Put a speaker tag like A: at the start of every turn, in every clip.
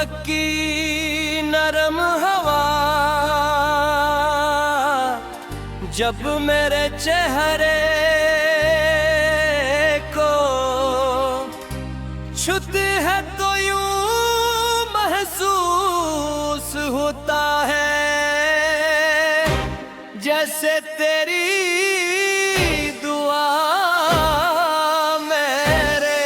A: सुबह की नरम हवा जब मेरे चेहरे को छूती है तो यूं महसूस होता है जैसे तेरी दुआ मेरे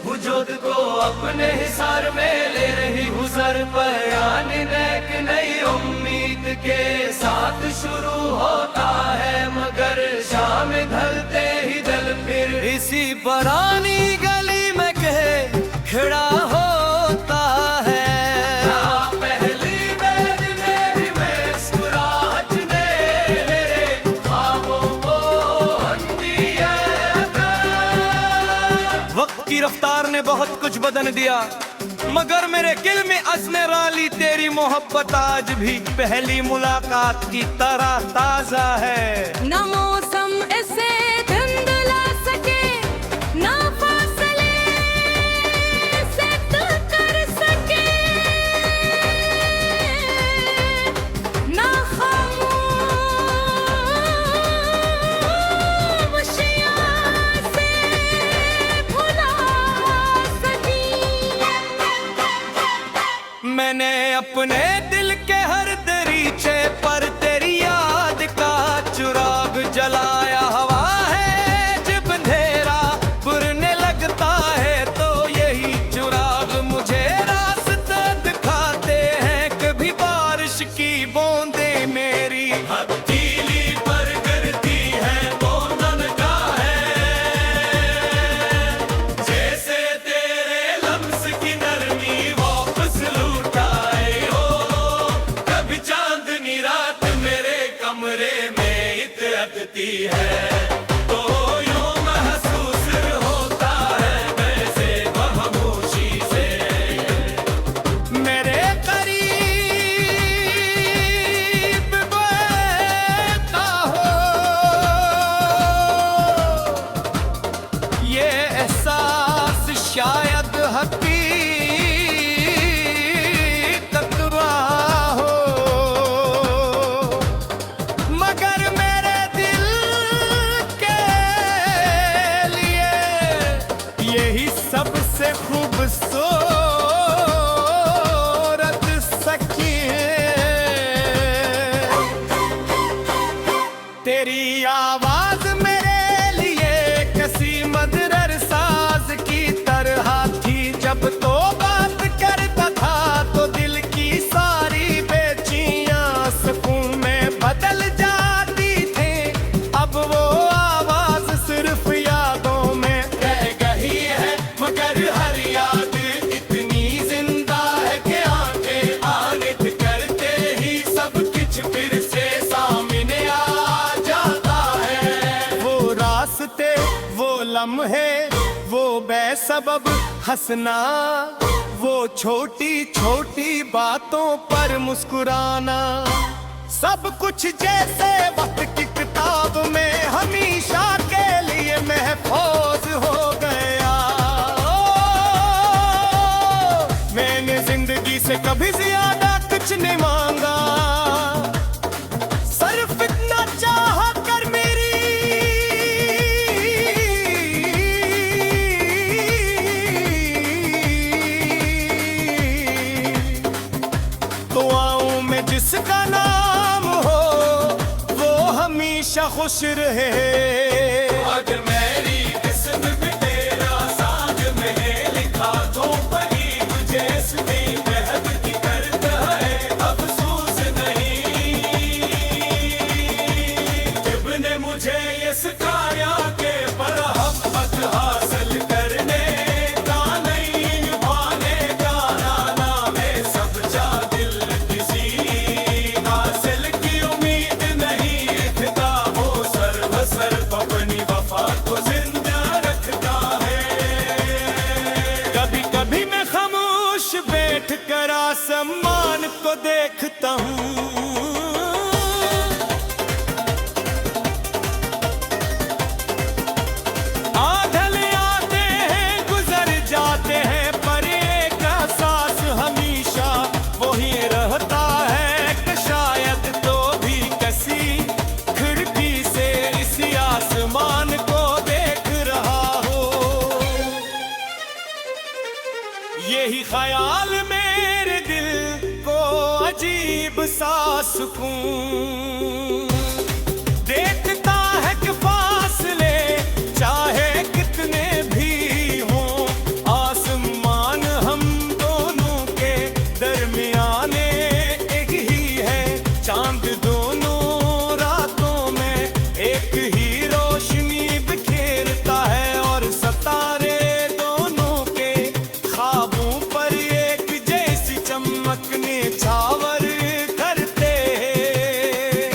A: वजूद को अपने हिसार में ले रही हूँ सर पर आने एक नई उम्मीद के साथ शुरू होता है मगर शाम ढलते ही दिल फिर इसी पुरानी गली में कहे खड़ा होता है। पहली बेद में भी मुस्कुराहट ने मेरे ख्वाबों को दिया। वक्त की रफ्तार ने बहुत कुछ बदल दिया मगर मेरे दिल में असने राली तेरी मोहब्बत आज भी पहली मुलाकात की तरह ताजा है।
B: ना मौसम ऐसे धुंधला सके ना फासले से तू कर सके ना खामोशियां से भुला सकी।
A: मैंने अपने दिल के हर दरीचे पर तेरी याद का चुराग जलाया। हवा है जब अंधेरा बुरने लगता है तो यही चुराग मुझे रास्ता दिखाते हैं। कभी बारिश की बूंदें मेरी हथेली पर गिरती है वो ननका है जैसे तेरे लम्स की नरमी वापस लुटाए हो। कभी चांदनी रात मेरे कमरे में इतरती है तो यूं महसूस होता है वैसे खामोशी से मेरे करीब बैठा हो। ये एहसास शायद हकीकत हो मगर मेरे दिल के लिए यही सबसे खूबसूरत सखी है। तेरी आवाज मेरे लिए किसी मदर साज की तरह थी जब तो बात करता था तो दिल की सारी बेचियां सुकून में बदल जाती थी। अब वो आवाज सिर्फ यादों में रह गई है मगर हर याद इतनी जिंदा है कि आंखें आनित करते ही सब कुछ फिर से सामने आ जाता है। वो रास्ते वो लम्हे वो बेसबब हंसना वो छोटी छोटी बातों पर मुस्कुराना सब कुछ जैसे वक्त की किताब में हमेशा के लिए महफूज हो गया। मैंने जिंदगी से कभी ज्यादा कुछ नहीं मांगा सिर्फ इतना चाह कर मेरी तो आऊं मैं जिसका नाम हो वो हमेशा खुश रहे। अगर मेरी किस्मत में तेरा साथ में लिखा तो परी मुझे इसमें महक की करता है अफसोस नहीं। जब ने मुझे ये सिखाया के मोहब्बत हासिल करने का नहीं निभाने का नाम है सब जा दिल किसी हासिल की उम्मीद नहीं रखता वो सर्व अपनी वफा को जिंदा रखता है। कभी कभी मैं खामोश बैठ कर आसमान को देखता हूँ आधे आते हैं गुजर जाते हैं पर एक साथ यही ख्याल मेरे दिल को अजीब सा सुकून देखता है कि फासले चाहे कितने भी हों, आसमान हम दोनों के दरमियाने एक ही है। चांद दोनों रातों में एक ही रोशनी बिखेरता है और सितारे दोनों के ख्वाबों पर एक जैसी चमकने छावर करते हैं।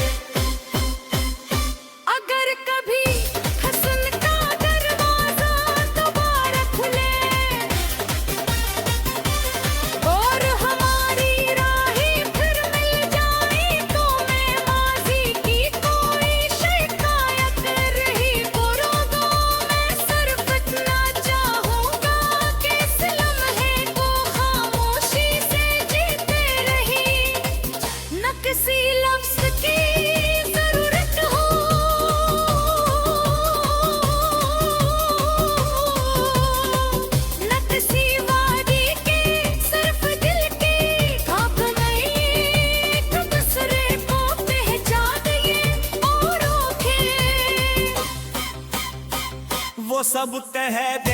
B: अगर कभी हसन का दरवाजा दोबारा खुले और हमारी राहें फिर मिल जाए, तो मैं माजी की कोई शिकायत रही करूँगा। मैं सिर्फ इतना चाहूँगा कि इस लम्हे को खामोशी से जीते रही, न किसी लफ्ज़ की ज़रूरत हो, न किसी वादे के, सिर्फ दिल के ख्वाब में एक दूसरे को पहचानिए और रोके।
A: वो सब कह दे